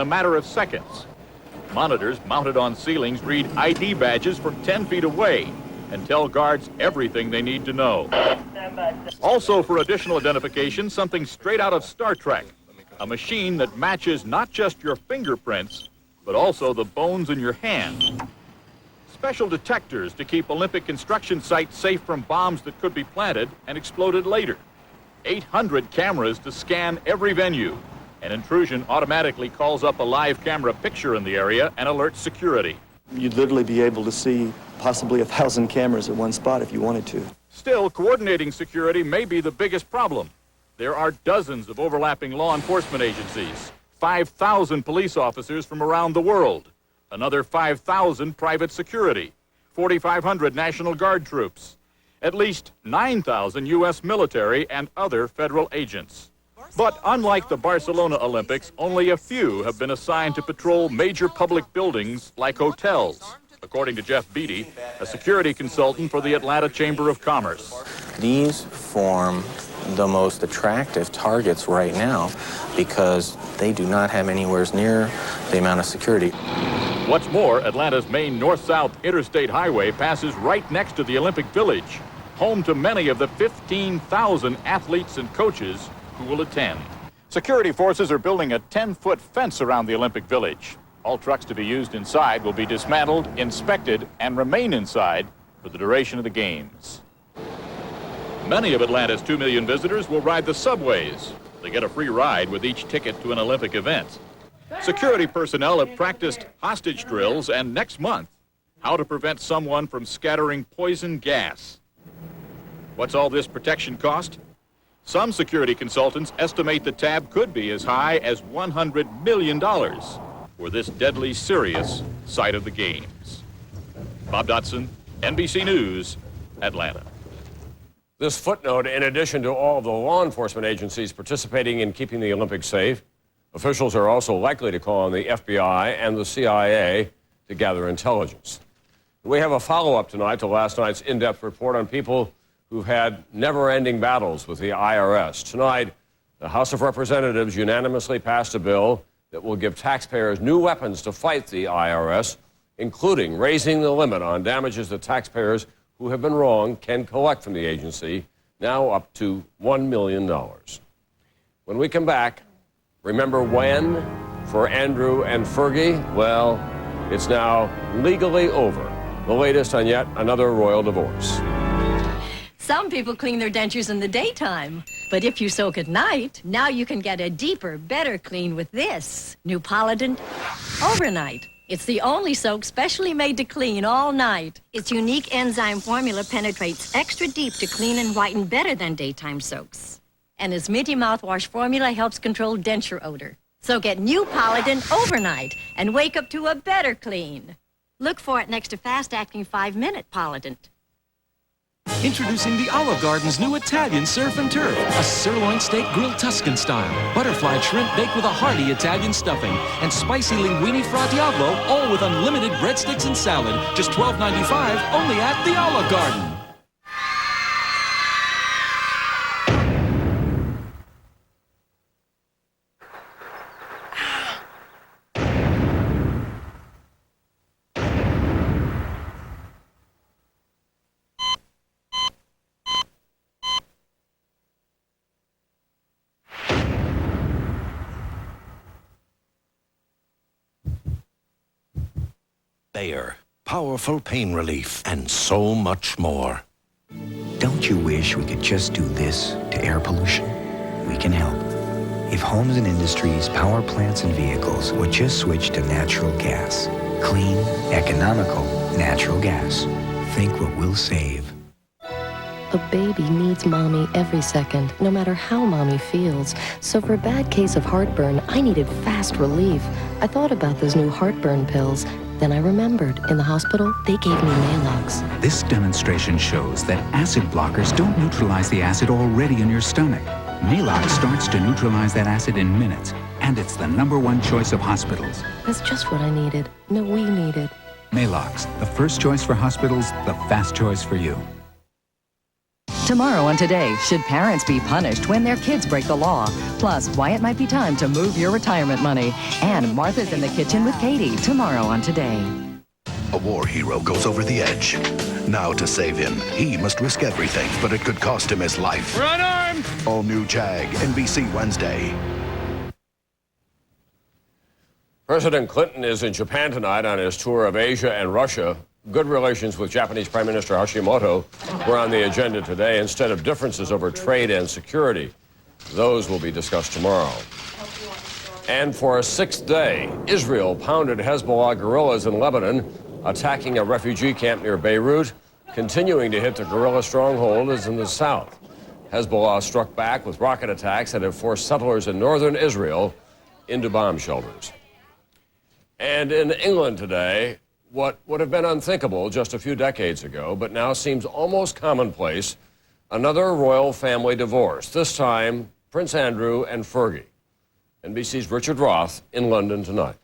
a matter of seconds. Monitors mounted on ceilings read ID badges from 10 feet away and tell guards everything they need to know. Also, for additional identification, something straight out of Star Trek, a machine that matches not just your fingerprints, but also the bones in your hand. Special detectors to keep Olympic construction sites safe from bombs that could be planted and exploded later. 800 cameras to scan every venue. An intrusion automatically calls up a live camera picture in the area and alerts security. You'd literally be able to see possibly 1,000 cameras at one spot if you wanted to. Still, coordinating security may be the biggest problem. There are dozens of overlapping law enforcement agencies, 5,000 police officers from around the world, another 5,000 private security, 4,500 National Guard troops, at least 9,000 U.S. military and other federal agents. But unlike the Barcelona Olympics, only a few have been assigned to patrol major public buildings like hotels, according to Jeff Beatty, a security consultant for the Atlanta Chamber of Commerce. These form the most attractive targets right now because they do not have anywhere near the amount of security. What's more, Atlanta's main north-south interstate highway passes right next to the Olympic Village, home to many of the 15,000 athletes and coaches who will attend. Security forces are building a 10-foot fence around the Olympic Village. All trucks to be used inside will be dismantled, inspected, and remain inside for the duration of the games. Many of Atlanta's 2 million visitors will ride the subways. They get a free ride with each ticket to an Olympic event. Security personnel have practiced hostage drills and next month, how to prevent someone from scattering poison gas. What's all this protection cost? Some security consultants estimate the tab could be as high as $100 million for this deadly serious side of the games. Bob Dotson, NBC News, Atlanta. This footnote, in addition to all of the law enforcement agencies participating in keeping the Olympics safe, officials are also likely to call on the FBI and the CIA to gather intelligence. We have a follow-up tonight to last night's in-depth report on people who've had never-ending battles with the IRS. Tonight, the House of Representatives unanimously passed a bill that will give taxpayers new weapons to fight the IRS, including raising the limit on damages that taxpayers who have been wronged can collect from the agency, now up to $1 million. When we come back, remember when for Andrew and Fergie? Well, it's now legally over. The latest on yet another royal divorce. Some people clean their dentures in the daytime, but if you soak at night, now you can get a deeper, better clean with this new Polident Overnight. It's the only soak specially made to clean all night. Its unique enzyme formula penetrates extra deep to clean and whiten better than daytime soaks. And its minty mouthwash formula helps control denture odor. So get new Polident Overnight and wake up to a better clean. Look for it next to fast-acting 5-minute Polident. Introducing the Olive Garden's new Italian Surf and Turf, a sirloin steak grilled Tuscan style, butterfly shrimp baked with a hearty Italian stuffing, and spicy linguine fra diavolo, all with unlimited breadsticks and salad. Just $12.95 only at the Olive Garden. Bayer, powerful pain relief, and so much more. Don't you wish we could just do this to air pollution? We can help. If homes and industries, power plants and vehicles would just switch to natural gas. Clean, economical natural gas. Think what we'll save. A baby needs mommy every second, no matter how mommy feels. So for a bad case of heartburn, I needed fast relief. I thought about those new heartburn pills. Then I remembered, in the hospital, they gave me Maalox. This demonstration shows that acid blockers don't neutralize the acid already in your stomach. Maalox starts to neutralize that acid in minutes, and it's the #1 choice of hospitals. That's just what I needed. No, we needed. Maalox, the first choice for hospitals, the fast choice for you. Tomorrow on Today, should parents be punished when their kids break the law? Plus, why it might be time to move your retirement money. And Martha's in the Kitchen with Katie, tomorrow on Today. A war hero goes over the edge. Now to save him, he must risk everything, but it could cost him his life. We're unarmed! All new Jag, NBC Wednesday. President Clinton is in Japan tonight on his tour of Asia and Russia. Good relations with Japanese Prime Minister Hashimoto were on the agenda today instead of differences over trade and security. Those will be discussed tomorrow. And for a sixth day, Israel pounded Hezbollah guerrillas in Lebanon, attacking a refugee camp near Beirut. Continuing to hit the guerrilla stronghold is in the south. Hezbollah struck back with rocket attacks that have forced settlers in northern Israel into bomb shelters. And in England today, what would have been unthinkable just a few decades ago, but now seems almost commonplace, another royal family divorce, this time Prince Andrew and Fergie. NBC's Richard Roth in London tonight.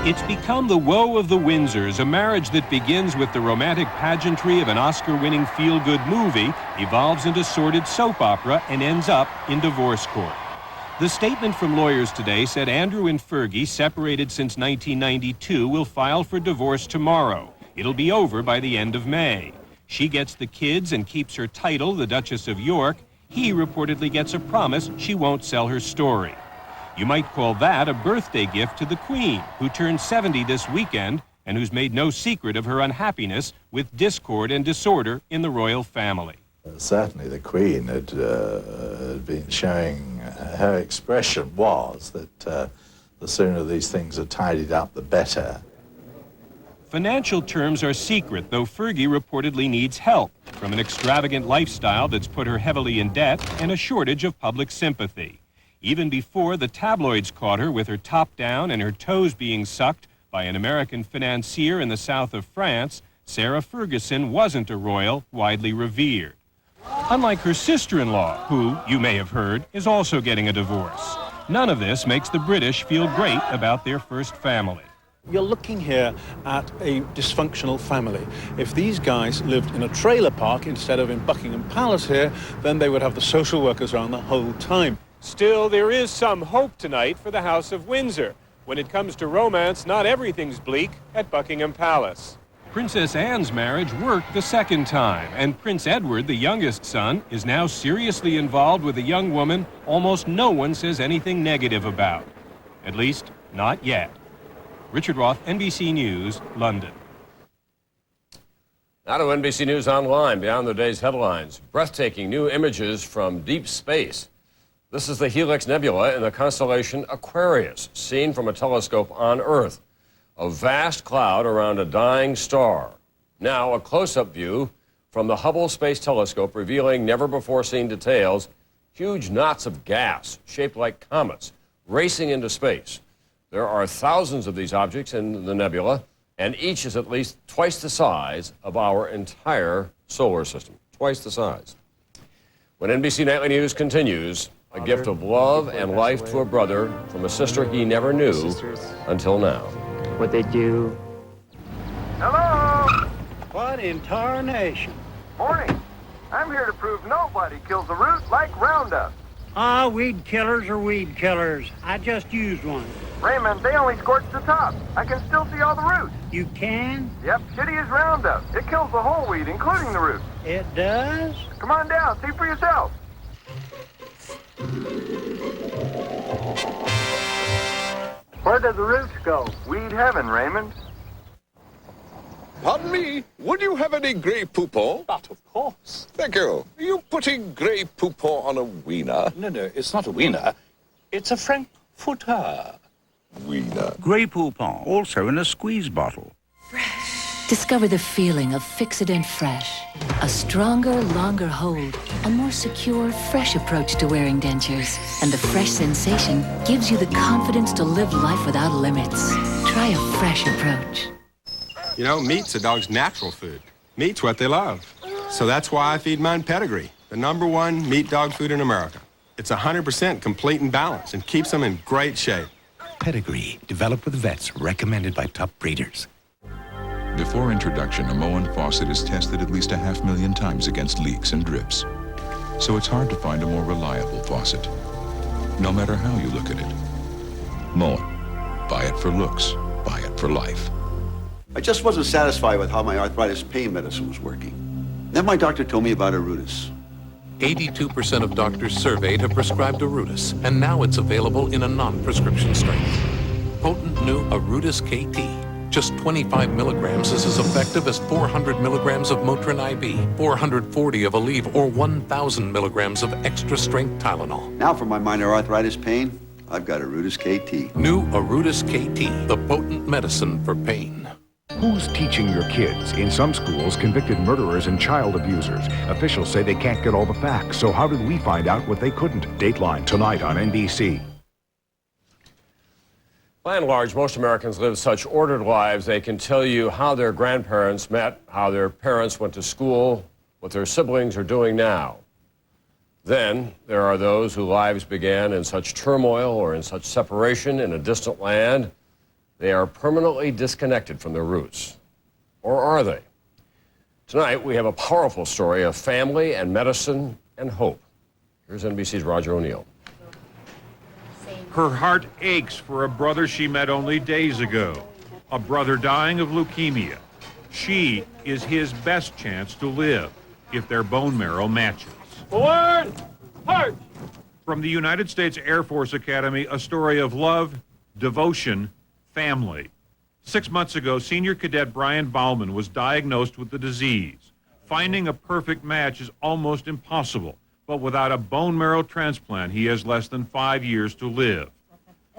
It's become the woe of the Windsors, a marriage that begins with the romantic pageantry of an Oscar-winning feel-good movie, evolves into sordid soap opera, and ends up in divorce court. The statement from lawyers today said Andrew and Fergie, separated since 1992, will file for divorce tomorrow. It'll be over by the end of May. She gets the kids and keeps her title, the Duchess of York. He reportedly gets a promise she won't sell her story. You might call that a birthday gift to the Queen, who turned 70 this weekend and who's made no secret of her unhappiness with discord and disorder in the royal family. Certainly the Queen had been showing her expression was that the sooner these things are tidied up, the better. Financial terms are secret, though Fergie reportedly needs help from an extravagant lifestyle that's put her heavily in debt and a shortage of public sympathy. Even before the tabloids caught her with her top down and her toes being sucked by an American financier in the south of France, Sarah Ferguson wasn't a royal widely revered. Unlike her sister-in-law, who, you may have heard, is also getting a divorce. None of this makes the British feel great about their first family. You're looking here at a dysfunctional family. If these guys lived in a trailer park instead of in Buckingham Palace here, then they would have the social workers around the whole time. Still, there is some hope tonight for the House of Windsor. When it comes to romance, not everything's bleak at Buckingham Palace. Princess Anne's marriage worked the second time, and Prince Edward, the youngest son, is now seriously involved with a young woman almost no one says anything negative about. At least, not yet. Richard Roth, NBC News, London. Now to NBC News Online, beyond the day's headlines. Breathtaking new images from deep space. This is the Helix Nebula in the constellation Aquarius, seen from a telescope on Earth. A vast cloud around a dying star. Now a close-up view from the Hubble Space Telescope revealing never-before-seen details. Huge knots of gas shaped like comets racing into space. There are thousands of these objects in the nebula, and each is at least twice the size of our entire solar system. Twice the size. When NBC Nightly News continues, a gift of love and life to a brother from a sister he never knew until now. What they do. Hello? What in tarnation? Morning. I'm here to prove nobody kills a root like Roundup. Ah, weed killers are weed killers. I just used one. Raymond, they only scorch the top. I can still see all the roots. You can? Yep, shitty as Roundup. It kills the whole weed, including the roots. It does? Come on down, see for yourself. Where do the roots go? Weed heaven, Raymond. Pardon me, would you have any Grey Poupon? But of course. Thank you. Are you putting Grey Poupon on a wiener? No, it's not a wiener. It's a frankfurter. Wiener. Grey Poupon, also in a squeeze bottle. Discover the feeling of Fixodent Fresh. A stronger, longer hold, a more secure, fresh approach to wearing dentures. And the fresh sensation gives you the confidence to live life without limits. Try a fresh approach. You know, meat's a dog's natural food. Meat's what they love. So that's why I feed mine Pedigree, the #1 meat dog food in America. It's 100% complete and balanced and keeps them in great shape. Pedigree, developed with vets, recommended by top breeders. Before introduction, a Moen faucet is tested at least 500,000 times against leaks and drips. So it's hard to find a more reliable faucet, no matter how you look at it. Moen. Buy it for looks. Buy it for life. I just wasn't satisfied with how my arthritis pain medicine was working. Then my doctor told me about Arudis. 82% of doctors surveyed have prescribed Arudis, and now it's available in a non-prescription strength. Potent new Arudis KT. Just 25 milligrams is as effective as 400 milligrams of Motrin IB, 440 of Aleve, or 1,000 milligrams of extra-strength Tylenol. Now for my minor arthritis pain, I've got Arudis KT. New Arudis KT, the potent medicine for pain. Who's teaching your kids? In some schools, convicted murderers and child abusers. Officials say they can't get all the facts, so how did we find out what they couldn't? Dateline tonight on NBC. By and large, most Americans live such ordered lives they can tell you how their grandparents met, how their parents went to school, what their siblings are doing now. Then there are those whose lives began in such turmoil or in such separation in a distant land, they are permanently disconnected from their roots. Or are they? Tonight, we have a powerful story of family and medicine and hope. Here's NBC's Roger O'Neill. Her heart aches for a brother she met only days ago, a brother dying of leukemia. She is his best chance to live if their bone marrow matches. Forward! March! From the United States Air Force Academy, a story of love, devotion, family. 6 months ago, senior cadet Brian Bauman was diagnosed with the disease. Finding a perfect match is almost impossible. But without a bone marrow transplant, he has less than 5 years to live.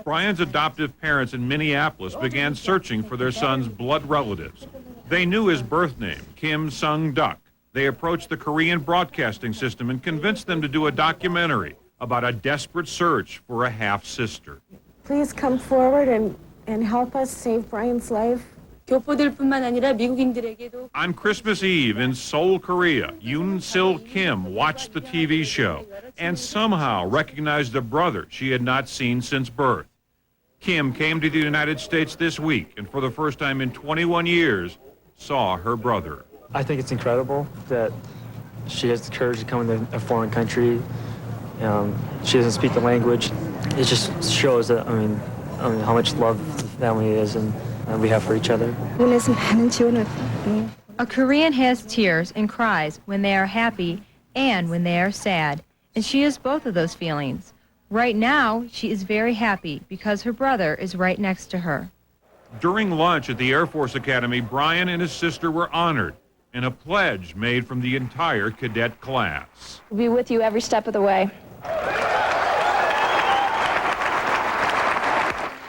Brian's adoptive parents in Minneapolis began searching for their son's blood relatives. They knew his birth name, Kim Sung-duk. They approached the Korean broadcasting system and convinced them to do a documentary about a desperate search for a half-sister. Please come forward and help us save Brian's life. 교포들뿐만 아니라 미국인들에게도. On Christmas Eve in Seoul, Korea, Yoon Sil Kim watched the TV show and somehow recognized a brother she had not seen since birth. Kim came to the United States this week and for the first time in 21 years saw her brother. I think it's incredible that she has the courage to come into a foreign country. She doesn't speak the language. It just shows that, I mean how much love the family is and we have for each other. A Korean has tears and cries when they are happy and when they are sad, and she has both of those feelings. Right now, she is very happy because her brother is right next to her. During lunch at the Air Force Academy, Brian and his sister were honored in a pledge made from the entire cadet class. We'll be with you every step of the way.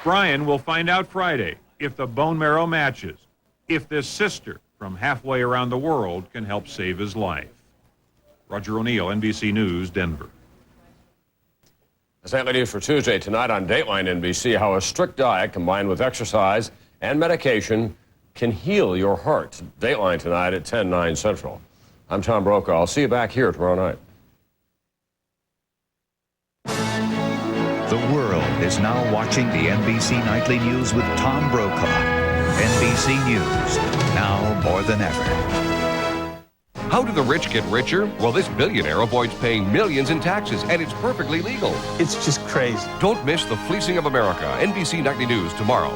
Brian will find out Friday if the bone marrow matches, if this sister from halfway around the world can help save his life. Roger O'Neill, NBC News, Denver. That's Nightly News for Tuesday. Tonight on Dateline NBC, how a strict diet combined with exercise and medication can heal your heart. Dateline tonight at 10/9 Central. I'm Tom Brokaw. I'll see you back here tomorrow night. The world is now watching the NBC Nightly News with Tom Brokaw. NBC News, now more than ever. How do the rich get richer? Well, this billionaire avoids paying millions in taxes, and it's perfectly legal. It's just crazy. Don't miss the fleecing of America. NBC Nightly News tomorrow.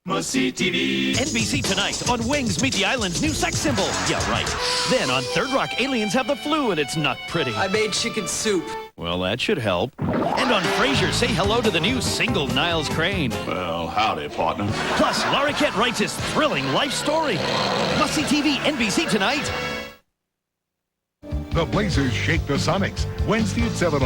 Must-see TV. NBC tonight on Wings Meet the Island's new sex symbol. Yeah, right. Then on Third Rock, aliens have the flu and it's not pretty. I made chicken soup. Well, that should help. And on Frasier, say hello to the new single Niles Crane. Well, howdy, partner. Plus, Larroquette writes his thrilling life story. Must-see TV, NBC tonight. The Blazers shake the Sonics. Wednesday at 7